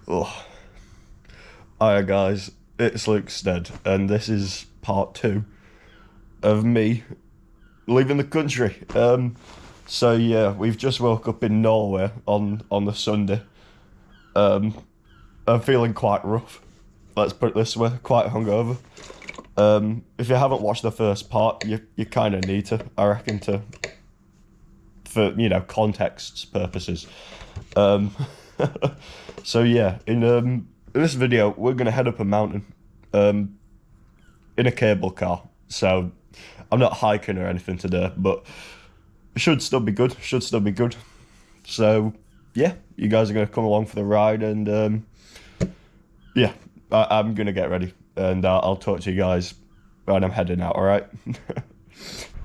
Oh, hiya guys, it's Luke Stead, and this is part two of me leaving the country. So yeah, we've just woke up in Norway on the Sunday. Um, I'm feeling quite rough. Let's put it this way, quite hungover. If you haven't watched the first part, you kind of need to, I reckon, for context's purposes. Um, so yeah, in this video, we're gonna head up a mountain, in a cable car. So I'm not hiking or anything today, but it should still be good. Should still be good. So yeah, you guys are gonna come along for the ride, and yeah, I'm gonna get ready, and I'll talk to you guys when I'm heading out. All right.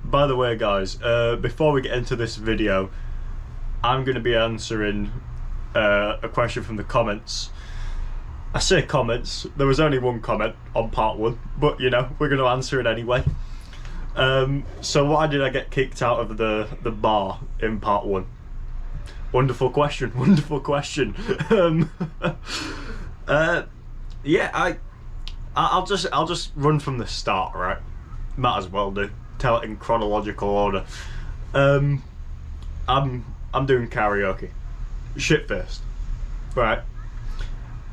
By the way, guys, before we get into this video, I'm going to be answering a question from the comments. I say comments, there was only one comment on part one, but you know, we're going to answer it anyway. So why did I get kicked out of the bar in part one? Wonderful question, wonderful question. Yeah, I'll just run from the start, right? Might as well do. Tell it in chronological order. I'm doing karaoke, shit faced, right?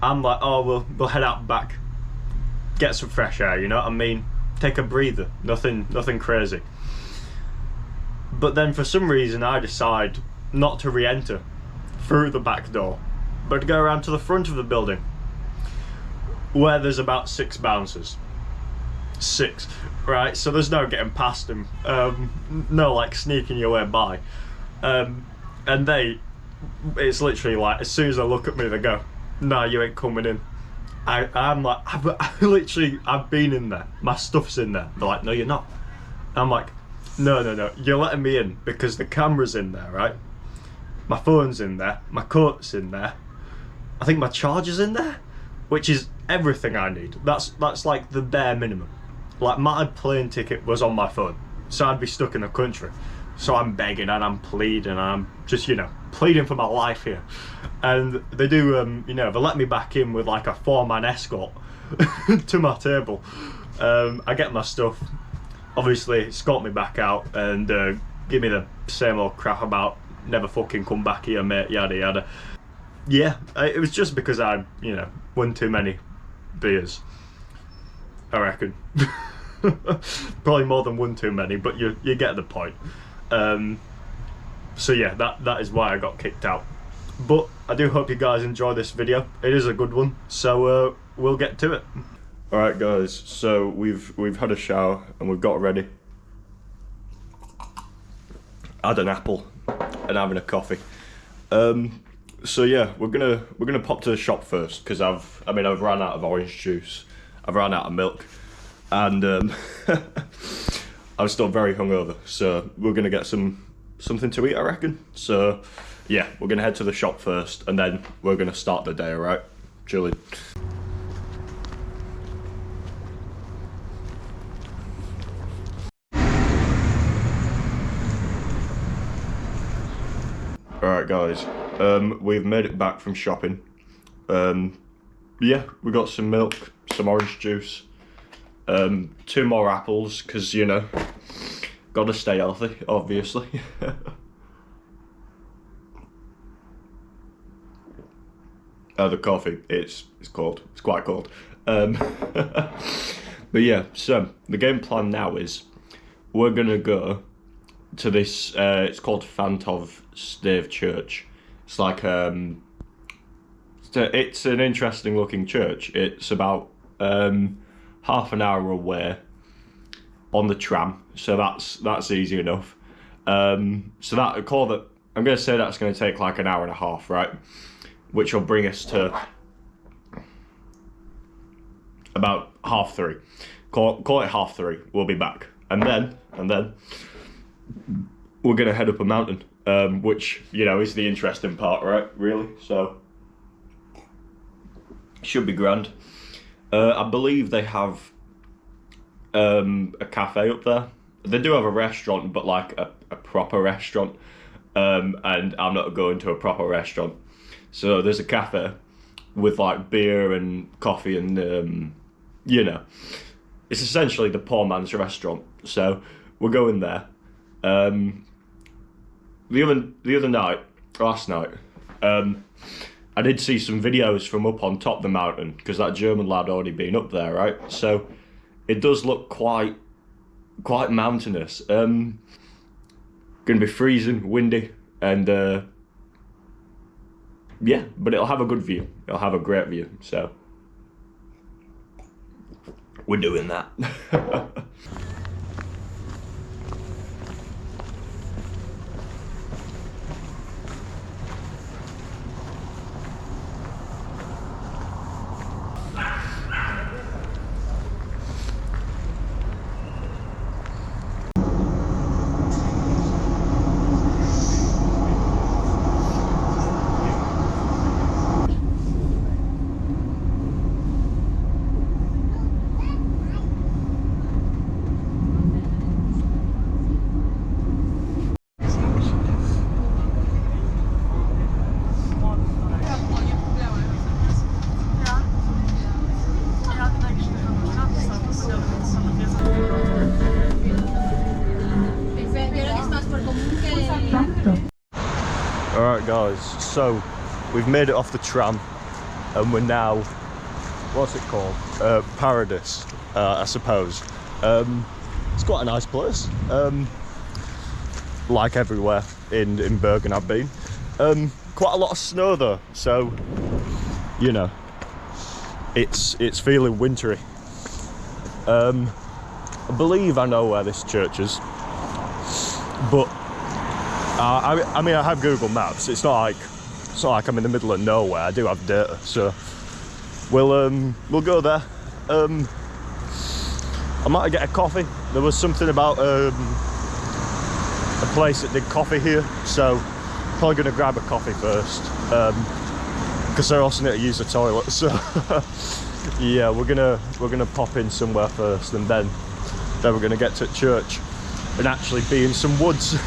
I'm like, oh, we'll head out back, get some fresh air, you know what I mean? Take a breather, nothing crazy. But then for some reason I decide not to re-enter through the back door, but to go around to the front of the building, where there's about 6 bouncers. 6, right? So there's no getting past them, no like sneaking your way by, and it's literally like, as soon as they look at me, they go, "Nah, you ain't coming in." I'm like, I've been in there, my stuff's in there. They're like, "No, you're not." I'm like, no, you're letting me in because the camera's in there, right? My phone's in there, my coat's in there, I think my charger's in there, which is everything I need. That's like the bare minimum. Like, my plane ticket was on my phone, so I'd be stuck in the country. So I'm begging and I'm pleading and I'm just, pleading for my life here. And they do, they let me back in with like a 4-man escort to my table. I get my stuff, obviously escort me back out, and give me the same old crap about never fucking come back here, mate, yada yada. Yeah, it was just because I, won too many beers, I reckon. Probably more than one too many, but you get the point. So yeah, that is why I got kicked out. But I do hope you guys enjoy this video. It is a good one, so we'll get to it. All right, guys. So we've had a shower and we've got ready. Had an apple and having a coffee. So yeah, we're gonna pop to the shop first because I've ran out of orange juice. I've run out of milk, and I'm still very hungover. So we're gonna get something to eat, I reckon. So yeah, we're gonna head to the shop first, and then we're gonna start the day. All right, chilling. All right, guys. We've made it back from shopping. Yeah, we got some milk, some orange juice, 2 more apples, because, gotta stay healthy, obviously. The coffee, it's cold. It's quite cold. But yeah, so the game plan now is we're gonna go to this, it's called Fantov Stave Church. It's like, it's an interesting looking church. It's about half an hour away on the tram, so that's easy enough. So that I'm gonna say that's gonna take like an hour and a half, right? Which will bring us to about 3:30. Call it 3:30. We'll be back, and then we're gonna head up a mountain, which is the interesting part, right? Really, so should be grand. I believe they have a cafe up there. They do have a restaurant, but like a proper restaurant, and I'm not going to a proper restaurant. So there's a cafe with like beer and coffee and you know, it's essentially the poor man's restaurant. So we're going there. The other night, last night, I did see some videos from up on top of the mountain because that German lad already been up there, right? So it does look quite mountainous. Gonna be freezing, windy, and yeah, but it'll have a good view. It'll have a great view. So we're doing that. Alright guys, so we've made it off the tram and we're now, what's it called? Paradise, I suppose. It's quite a nice place, like everywhere in Bergen I've been. Quite a lot of snow though, so you know, it's feeling wintry. I believe I know where this church is, but I mean, I have Google Maps. It's not like I'm in the middle of nowhere. I do have data, so we'll go there. I might get a coffee. There was something about a place that did coffee here, so probably gonna grab a coffee first, because I also need to use the toilet. So yeah, we're gonna pop in somewhere first, and then we're gonna get to church and actually be in some woods.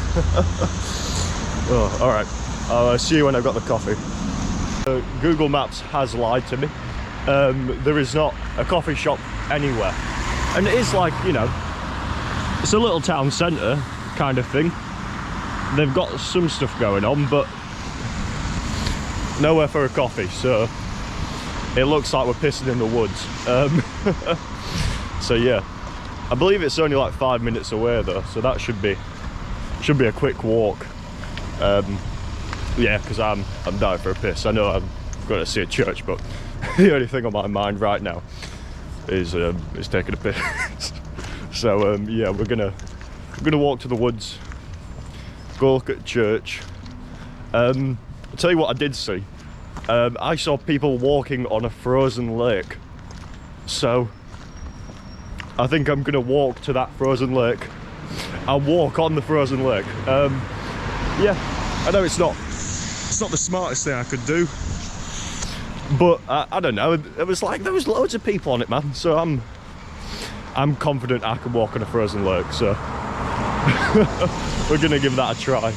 Oh, all right, I'll see you when I've got the coffee. Google Maps has lied to me. There is not a coffee shop anywhere, and it is like, you know, it's a little town centre kind of thing. They've got some stuff going on, but nowhere for a coffee, so it looks like we're pissing in the woods. So yeah, I believe it's only like 5 minutes away though, so that should be a quick walk. Yeah, because I'm dying for a piss. I know I'm going to see a church, but the only thing on my mind right now is taking a piss. So yeah, we're gonna walk to the woods, go look at church. I'll tell you what I did see. I saw people walking on a frozen lake, so I think I'm gonna walk to that frozen lake. I'll walk on the frozen lake. Yeah, I know it's not the smartest thing I could do, but I don't know. It was like there was loads of people on it, man. So I'm confident I can walk on a frozen lake. So we're gonna give that a try.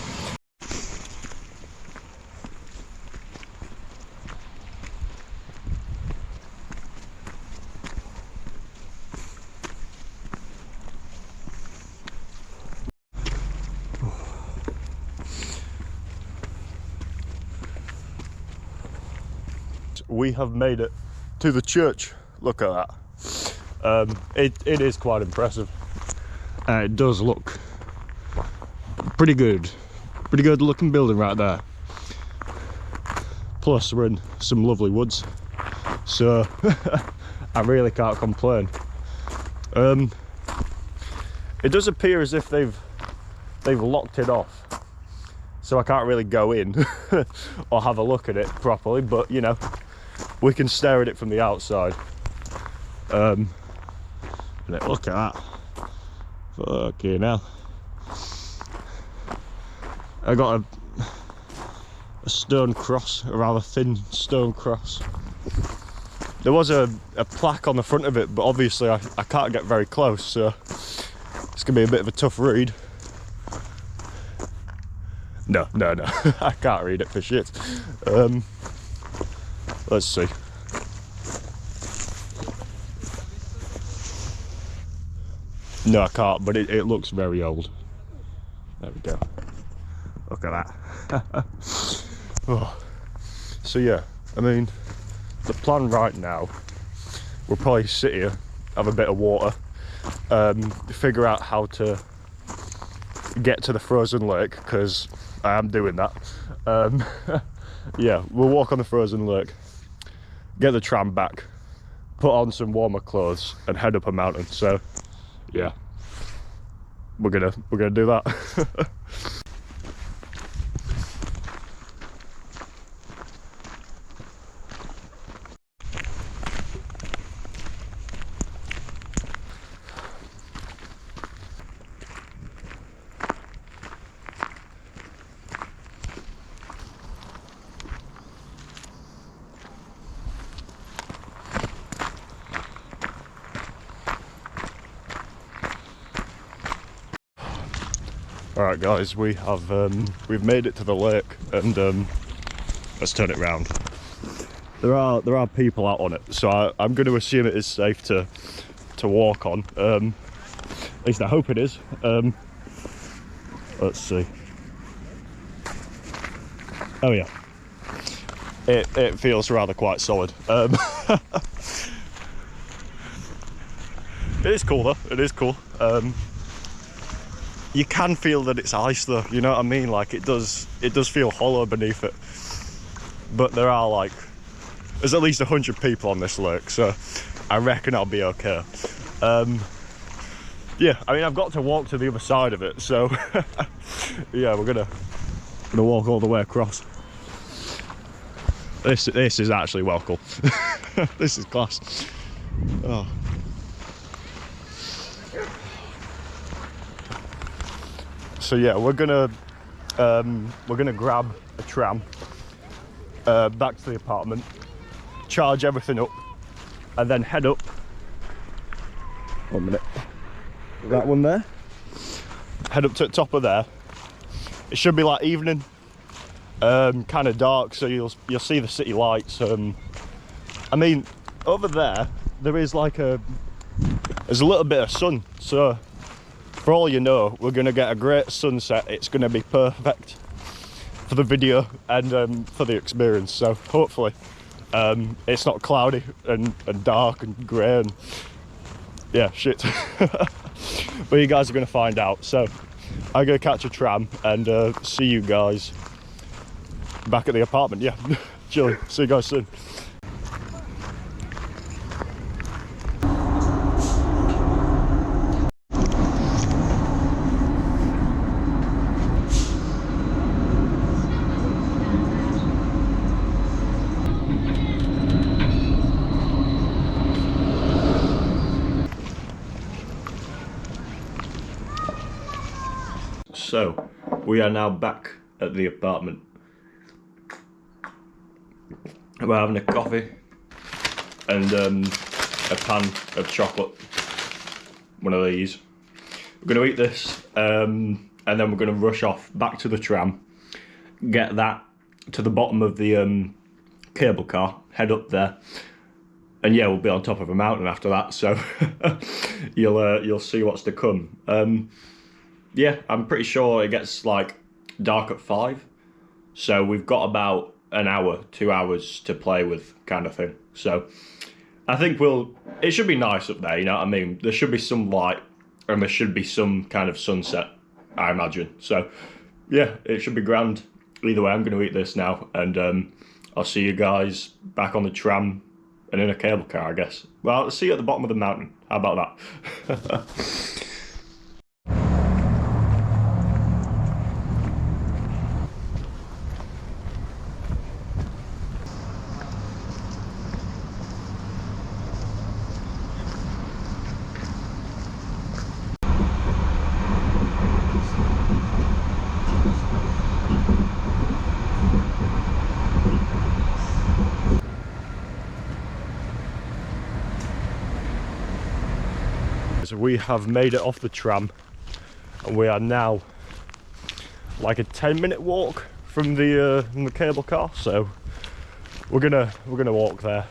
We have made it to the church. Look at that. It is quite impressive. It does look pretty good looking building right there. Plus we're in some lovely woods, so I really can't complain. It does appear as if they've locked it off, so I can't really go in or have a look at it properly, but you know, we can stare at it from the outside. Look at that. Fucking hell. I got a stone cross, a rather thin stone cross. There was a plaque on the front of it, but obviously I can't get very close, so it's gonna be a bit of a tough read. No, I can't read it for shit. Let's see. No, I can't, but it looks very old. There we go. Look at that. Oh. So yeah, I mean, the plan right now, we'll probably sit here, have a bit of water, figure out how to get to the frozen lake, because I am doing that. Yeah, we'll walk on the frozen lake, get the tram back, put on some warmer clothes and head up a mountain. So yeah, we're gonna do that. Alright guys, we've made it to the lake, and let's turn it round. There are people out on it, so I'm going to assume it is safe to walk on. At least I hope it is. Let's see. Oh yeah, it feels rather quite solid. It is cool though. It is cool. You can feel that it's ice though, you know what I mean? Like it does feel hollow beneath it. But there's at least 100 people on this lake, so I reckon I'll be okay. Yeah, I mean, I've got to walk to the other side of it, so yeah, we're gonna walk all the way across. This is actually well cool. This is class. Oh. So yeah, we're gonna grab a tram back to the apartment, charge everything up, and then head up. 1 minute. That one there. Head up to the top of there. It should be like evening, kind of dark, so you'll see the city lights. I mean, over there is there's a little bit of sun, so for all you know, we're going to get a great sunset. It's going to be perfect for the video and for the experience. So hopefully it's not cloudy and dark and grey and yeah, shit. But you guys are going to find out. So I'm going to catch a tram and see you guys back at the apartment. Yeah, chilling. See you guys soon. So, we are now back at the apartment. We're having a coffee and a pan of chocolate. One of these. We're going to eat this and then we're going to rush off back to the tram, get that to the bottom of the cable car, head up there, and yeah, we'll be on top of a mountain after that. So you'll see what's to come. Yeah, I'm pretty sure it gets like dark at 5, so we've got about an hour, 2 hours to play with, kind of thing. So I think it should be nice up there, you know what I mean? There should be some light and there should be some kind of sunset, I imagine. So yeah, it should be grand. Either way, I'm going to eat this now, and I'll see you guys back on the tram and in a cable car, I guess. Well, I'll see you at the bottom of the mountain. How about that? So we have made it off the tram and we are now like a 10-minute walk from the cable car, so we're gonna walk there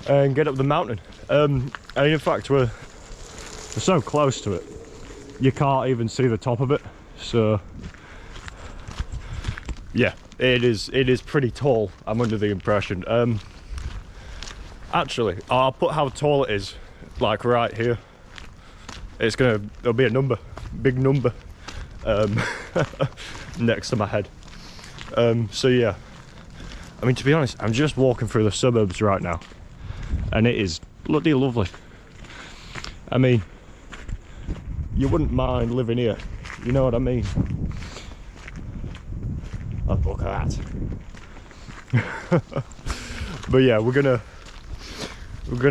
and get up the mountain. And in fact we're We're so close to it, you can't even see the top of it. So yeah, it is pretty tall, I'm under the impression. Actually, I'll put how tall it is, like right here. There'll be a number, big number, next to my head. So yeah, I mean, to be honest, I'm just walking through the suburbs right now, and it is bloody lovely. I mean, you wouldn't mind living here, you know what I mean? Oh, look at that. But yeah, we're gonna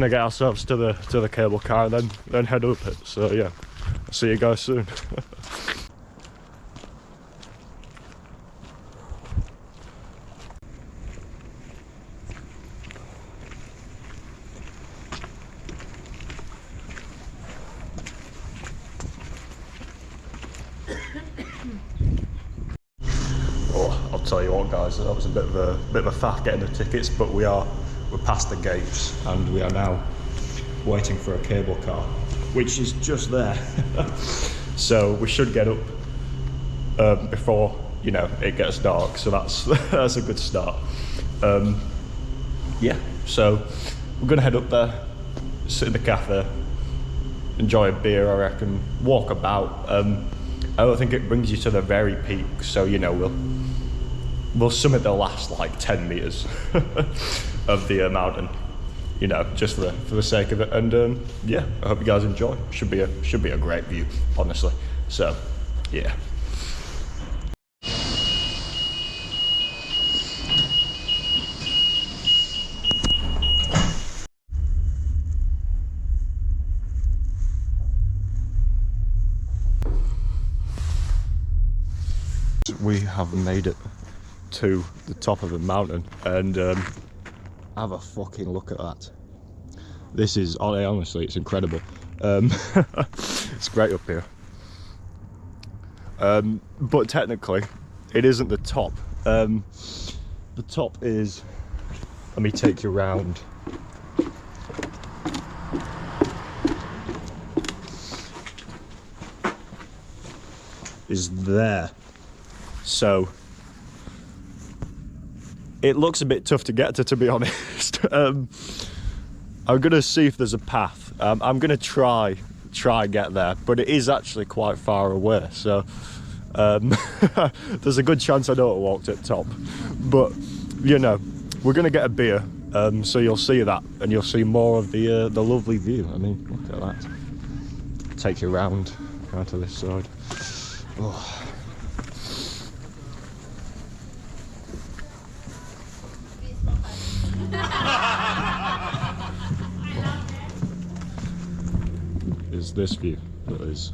get ourselves to the cable car and then head up it. So yeah, I'll see you guys soon. Oh, I'll tell you what, guys, that was a bit of a faff getting the tickets, but we're past the gates and we are now waiting for a cable car, which is just there. So we should get up before, you know, it gets dark, so that's a good start. Yeah, so we're gonna head up there, sit in the cafe, enjoy a beer, I reckon, walk about. I don't think it brings you to the very peak, so you know, we'll summit the last like 10 meters of the mountain, you know, just for the sake of it. And yeah, I hope you guys enjoy. Should be a great view, honestly. So yeah. We have made it to the top of the mountain, and have a fucking look at that. This is, honestly, it's incredible. It's great up here. But technically, it isn't the top. The top is, let me take you around. Is there. So it looks a bit tough to get to be honest. I'm gonna see if there's a path. I'm gonna try get there, but it is actually quite far away, so there's a good chance I don't walk to the top. But you know, we're gonna get a beer, so you'll see that, and you'll see more of the lovely view. I mean, look at that. Take you around to this side. Oh. Is this view that is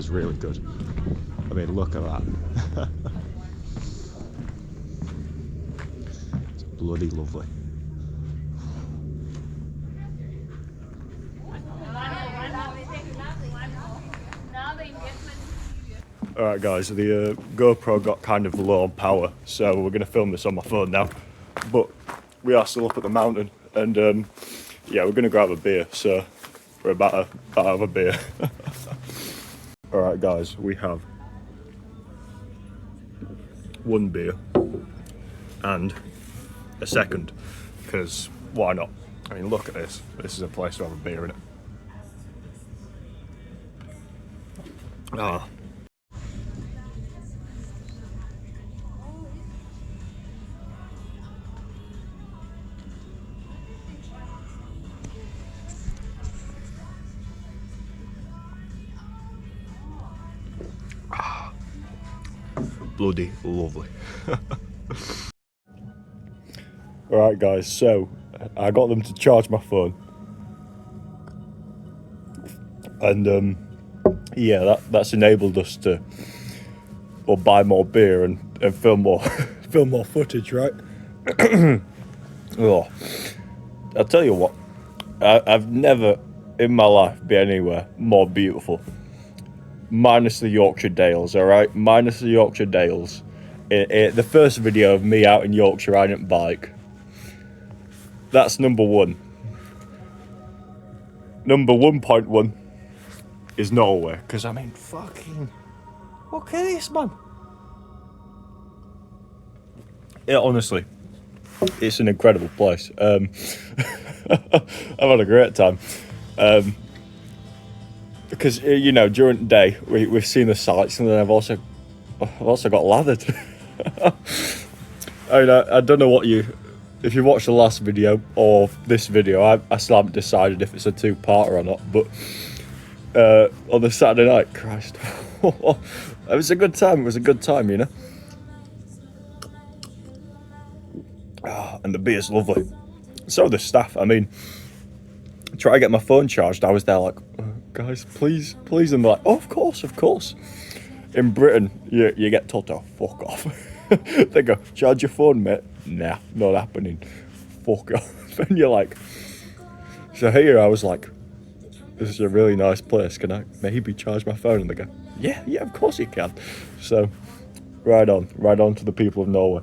really good. I mean, look at that. It's bloody lovely. Alright guys, the GoPro got kind of low on power, so we're going to film this on my phone now. But we are still up at the mountain, and yeah, we're going to grab a beer, so we're about to have a beer. Alright guys, we have one beer and a second, because why not? I mean, look at this. This is a place to have a beer in it. Ah. Bloody lovely. Alright guys, so I got them to charge my phone, and yeah, that's enabled us to buy more beer and film more film more footage, right? Oh, I'll tell you what, I've never in my life been anywhere more beautiful. Minus the Yorkshire Dales, alright? Minus the Yorkshire Dales. The first video of me out in Yorkshire riding a bike. That's number one. Number 1.1 is Norway, because I mean, fucking, look at this, man. Yeah, honestly, it's an incredible place. I've had a great time. Because you know, during the day we've seen the sights, and then I've also got lathered. I mean, I don't know if you watched the last video or this video. I still haven't decided if it's a two-parter or not. But on the Saturday night, Christ, it was a good time. It was a good time, you know. Oh, and the beer's lovely. So the staff. I mean, try to get my phone charged. I was there like, guys, please, and they're like, oh, of course. In Britain, you get told to fuck off. They go, charge your phone, mate. Nah, not happening. Fuck off. And you're like, so here I was like, this is a really nice place. Can I maybe charge my phone? And they go, yeah, of course you can. So, right on to the people of Norway.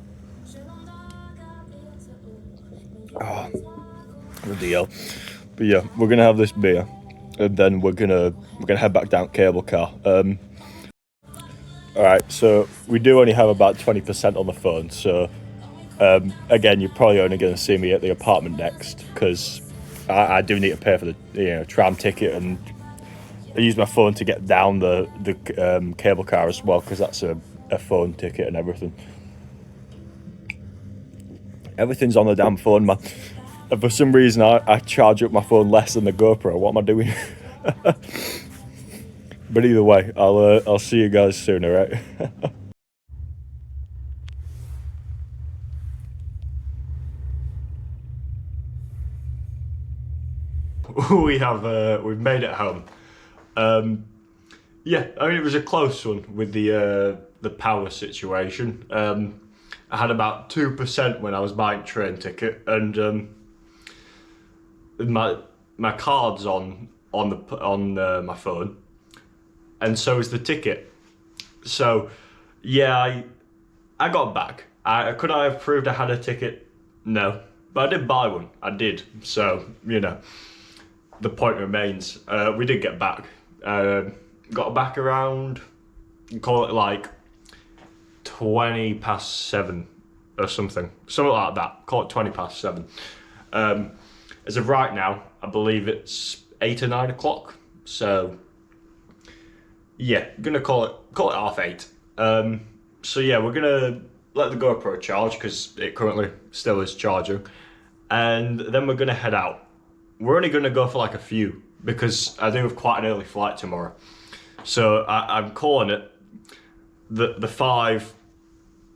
Oh, bloody hell. But yeah, we're gonna have this beer, and then we're gonna head back down cable car. All right, so we do only have about 20% on the phone. So again, you're probably only gonna see me at the apartment next, because I do need to pay for the tram ticket, and I use my phone to get down the cable car as well, because that's a phone ticket and everything. Everything's on the damn phone, man. And for some reason, I charge up my phone less than the GoPro. What am I doing? But either way, I'll see you guys soon, alright? We've made it home. Yeah, I mean, it was a close one with the power situation. I had about 2% when I was buying train ticket, and my card's on my phone, and so is the ticket. So yeah, I got back. Could I have proved I had a ticket? No, but I did buy one. I did. So you know, the point remains. We did get back. Got back around, call it like 20 past 7 or something like that. Call it 20 past 7. As of right now, I believe it's 8 or 9 o'clock. So yeah, gonna call it 8:30. So yeah, we're gonna let the GoPro charge, because it currently still is charging, and then we're gonna head out. We're only gonna go for like a few, because I do have quite an early flight tomorrow. So I'm calling it the 5,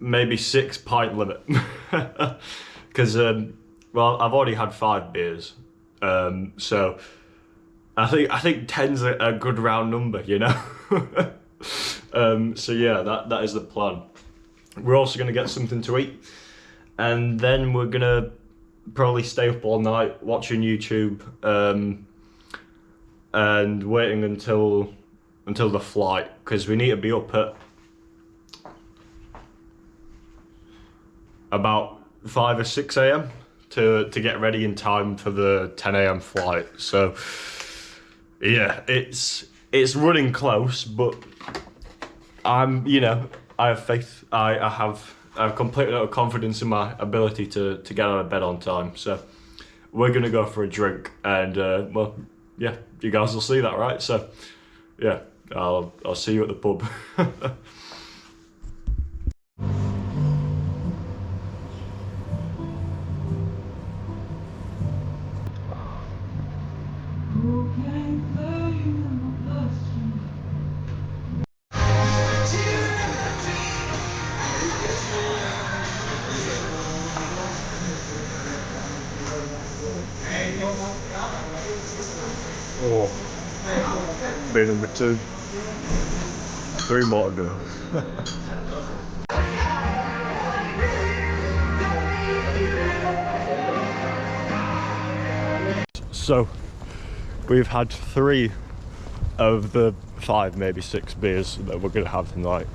maybe 6 pint limit. Because well, I've already had 5 beers, so I think 10's a good round number, you know. So yeah, that is the plan. We're also gonna get something to eat, and then we're gonna probably stay up all night watching YouTube, and waiting until the flight, because we need to be up at about 5 or 6 a.m. to get ready in time for the 10 a.m. flight. So yeah, it's running close, but I have faith. I have complete confidence in my ability to get out of bed on time. So we're gonna go for a drink, and well, yeah, you guys will see that, right? So yeah, I'll see you at the pub. Oh, beer number 2. 3 more to go. So, we've had 3 of the 5, maybe 6 beers that we're gonna have tonight.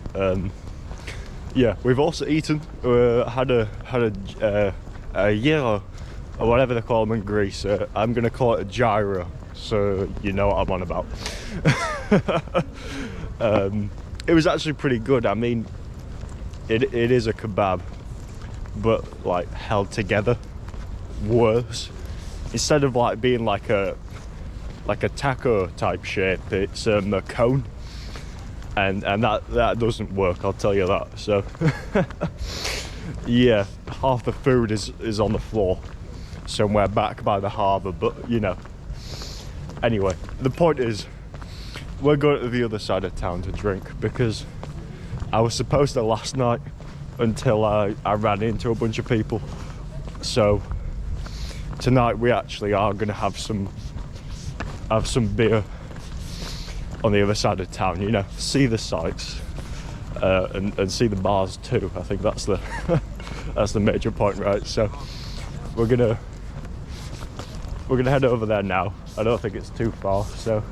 Yeah, we've also eaten. Had a yellow or whatever they call them in Greece. I'm gonna call it a gyro, so you know what I'm on about. It was actually pretty good. I mean, it is a kebab, but like held together worse. Instead of like being like a taco type shape, it's a cone, and that doesn't work, I'll tell you that. So yeah, half the food is on the floor somewhere back by the harbour, but you know. Anyway, the point is, we're going to the other side of town to drink, because I was supposed to last night until I ran into a bunch of people. So tonight we actually are going to have some beer on the other side of town, you know, see the sights, and see the bars too. I think that's the that's the major point, right? So we're gonna head over there now. I don't think it's too far, so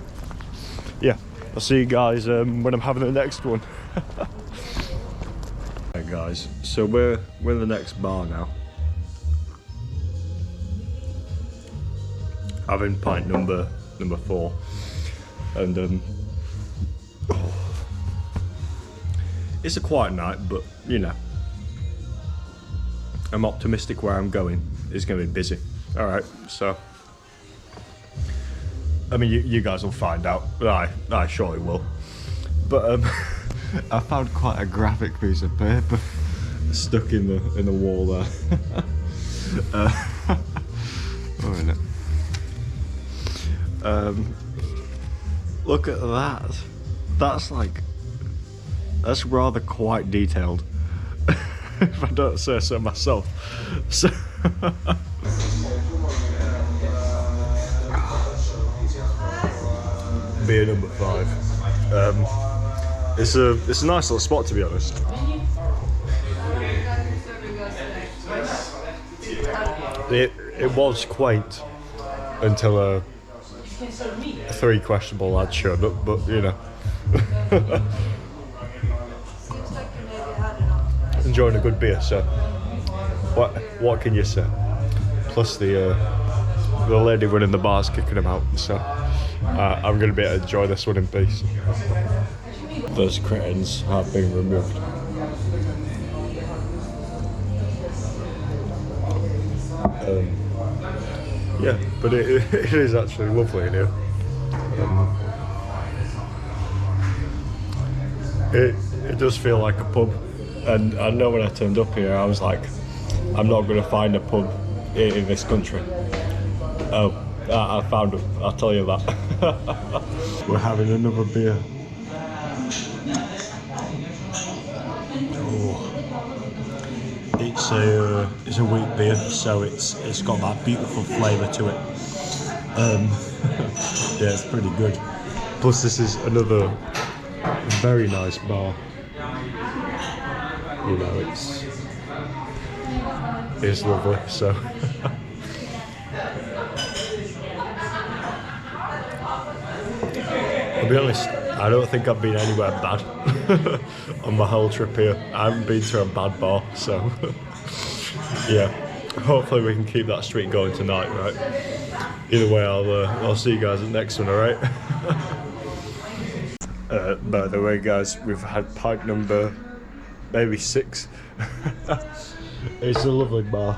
yeah, I'll see you guys when I'm having the next one. Hey guys, so we're in the next bar now, having pint number 4, and it's a quiet night, but you know, I'm optimistic where I'm going. It's going to be busy. All right, so I mean, you guys will find out. I surely will. But I found quite a graphic piece of paper stuck in the wall there. Oh, isn't it? Look at that. That's rather quite detailed, if I don't say so myself. So beer number 5. It's a nice little spot, to be honest. It was quaint until 3 questionable lads showed up, but you know. Enjoying a good beer, so what can you say? Plus the lady running the bar's kicking them out, so I'm going to be able to enjoy this one in peace. Those cretins have been removed. Yeah, but it is actually lovely in here. It does feel like a pub, and I know when I turned up here I was like, I'm not going to find a pub in this country. Oh, I found it, I'll tell you that. We're having another beer. Oh. It's a wheat beer, so it's got that beautiful flavour to it. Yeah, it's pretty good. Plus this is another very nice bar. You know, it's lovely, so. I'll be honest, I don't think I've been anywhere bad on my whole trip here. I haven't been to a bad bar, so yeah. Hopefully we can keep that streak going tonight, right? Either way, I'll see you guys at the next one, alright? By the way, guys, we've had pint number maybe 6. It's a lovely bar.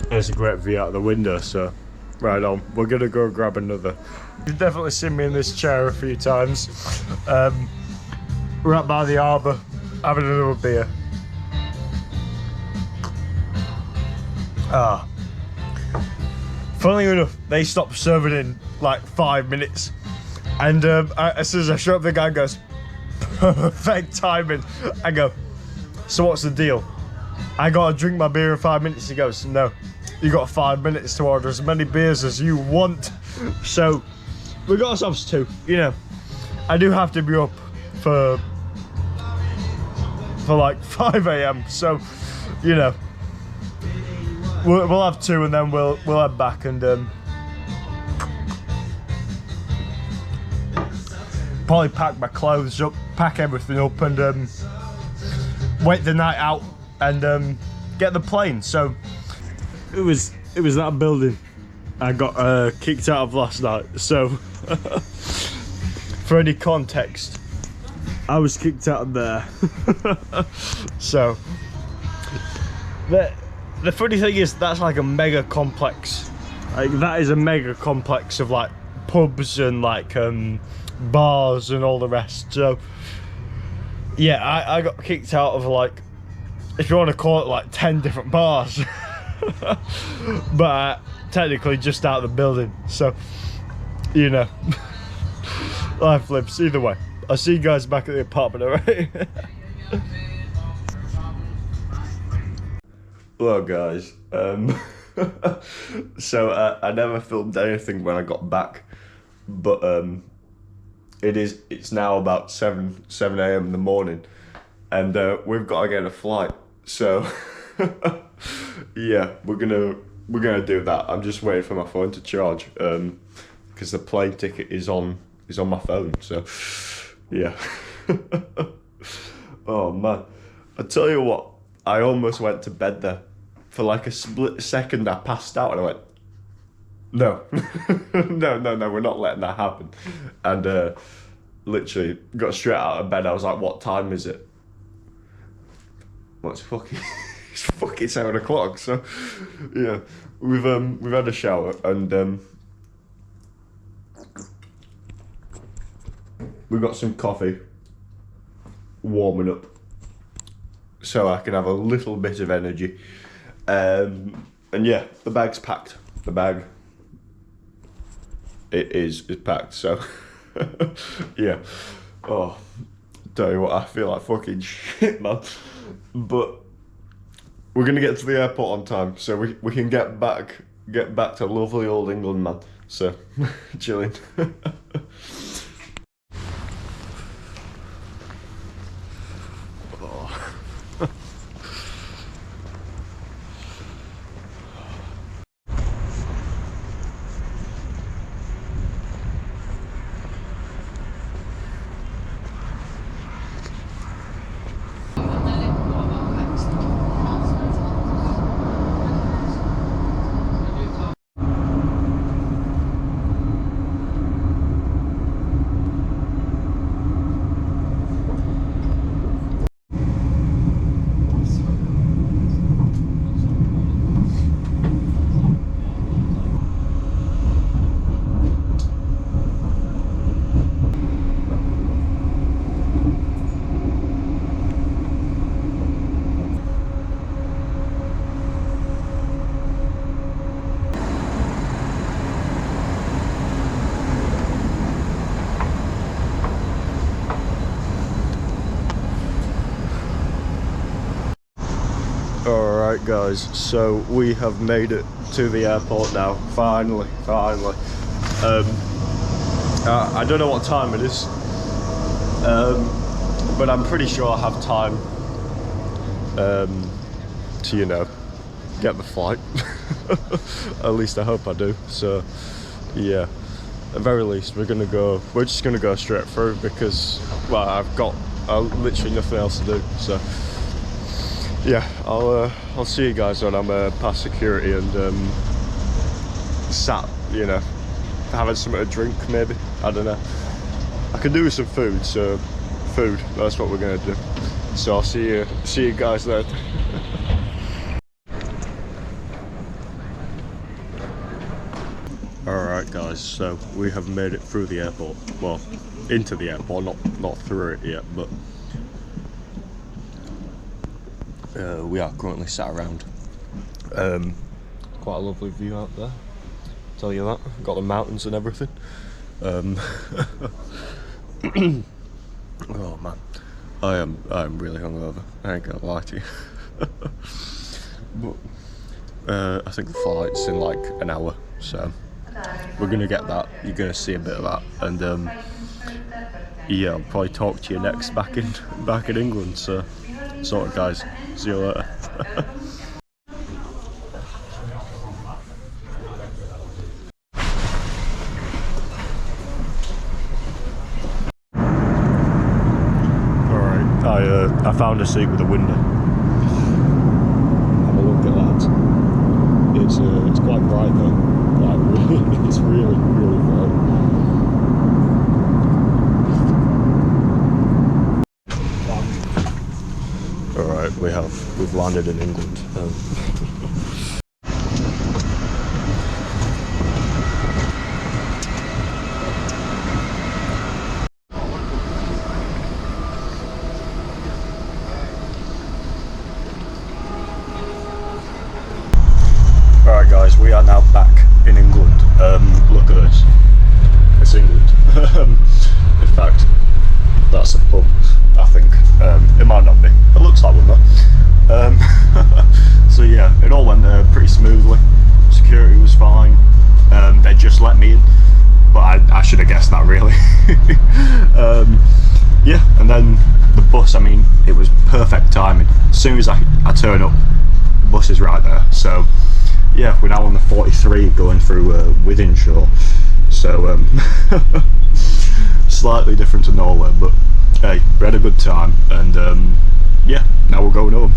There's a great view out of the window, so right on. We're gonna go grab another. You've definitely seen me in this chair a few times. We're out by the harbour, having another beer. Funnily enough, they stopped serving in like 5 minutes, and as soon as I show up, the guy goes, perfect timing. I go, so what's the deal? I gotta drink my beer in 5 minutes. He goes, no, you got 5 minutes to order as many beers as you want. So we got ourselves 2. You know, I do have to be up for like 5 AM, so you know, we'll have 2 and then we'll head back and probably pack my clothes up, pack everything up, and wait the night out, and get the plane. So it was that building I got kicked out of last night. So for any context, I was kicked out of there. So the funny thing is, that's like a mega complex. Like, that is a mega complex of like pubs and like bars and all the rest. So yeah, I got kicked out of, like, if you want to call it, like 10 different bars. But technically just out of the building. So, you know, life lives either way. I'll see you guys back at the apartment, alright? Hello guys. So I never filmed anything when I got back, but it's now about 7 a.m. in the morning, and we've got to get a flight. So yeah, we're gonna do that. I'm just waiting for my phone to charge, because the plane ticket is on my phone. So yeah. Oh man, I tell you what, I almost went to bed there. For like a split second, I passed out and I went, no, no, we're not letting that happen. And literally got straight out of bed. I was like, what time is it? Well, it's fucking 7 o'clock. So yeah, we've had a shower, and we've got some coffee warming up so I can have a little bit of energy. And yeah, the bag's packed. The bag, is packed. So yeah. Oh, tell you what, I feel like fucking shit, man. But we're gonna get to the airport on time, so we can get back to lovely old England, man. So chilling. Alright guys, so we have made it to the airport now, finally. I don't know what time it is, but I'm pretty sure I have time to, you know, get the flight. At least I hope I do. So yeah, at the very least we're just gonna go straight through, because, well, I've got literally nothing else to do. So yeah, I'll see you guys when I'm past security and sat, you know, having something to drink maybe. I don't know. I can do with some food, so that's what we're gonna do. So I'll see you guys later. Alright guys, so we have made it through the airport. Well, into the airport, not through it yet, but we are currently sat around. Quite a lovely view out there, tell you that. Got the mountains and everything. Oh man, I am really hungover, I ain't gonna lie to you. But I think the flight's in like an hour, so we're gonna get that. You're gonna see a bit of that, and yeah, I'll probably talk to you next back in England. So sort of guys, see you later. Alright, I found a seat with a window. we've landed in England. Alright guys, we are now back in England. Look at this. It's England. In fact, that's a pub, I think. It might not be. It looks like one though. So yeah, it all went pretty smoothly. Security was fine. They just let me in, but I should have guessed that really. Yeah, and then the bus, I mean, it was perfect timing. As soon as I turn up, the bus is right there. So yeah, we're now on the 43 going through Wythenshawe. So slightly different to Norway, but hey, we had a good time, and yeah, now we're going home.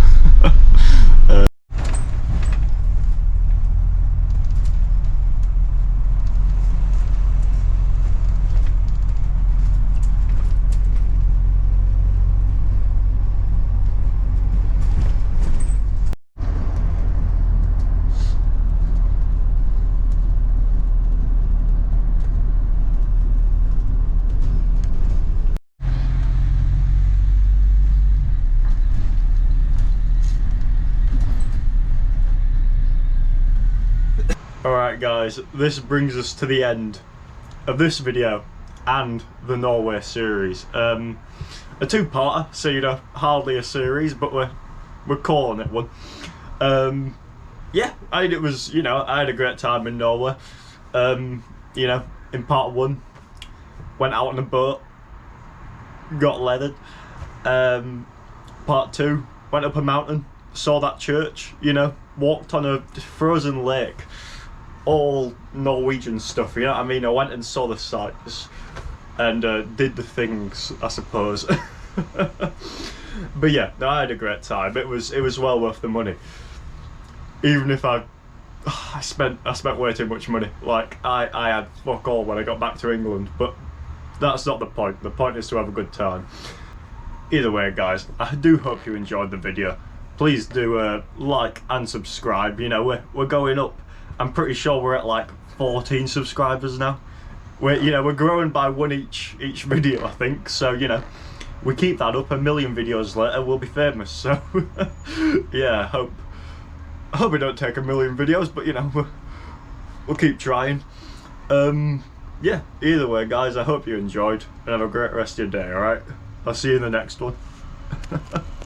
Alright guys, this brings us to the end of this video and the Norway series. A two-parter, so you know, hardly a series, but we're calling it one. Yeah, it was, you know, I had a great time in Norway. You know, in part one, went out on a boat, got leathered. Part two, went up a mountain, saw that church, you know, walked on a frozen lake. All Norwegian stuff, you know what I mean? I went and saw the sights and did the things, I suppose. But yeah, no, I had a great time. It was well worth the money. Even if I spent way too much money. Like I had fuck all when I got back to England, but that's not the point. The point is to have a good time. Either way, guys, I do hope you enjoyed the video. Please do like and subscribe. You know, we're going up. I'm pretty sure we're at like 14 subscribers now. We're growing by one each video, I think. So you know, we keep that up. 1 million videos later, we'll be famous. So yeah, I hope we don't take 1 million videos, but you know, we'll keep trying. Yeah. Either way, guys, I hope you enjoyed and have a great rest of your day. All right, I'll see you in the next one.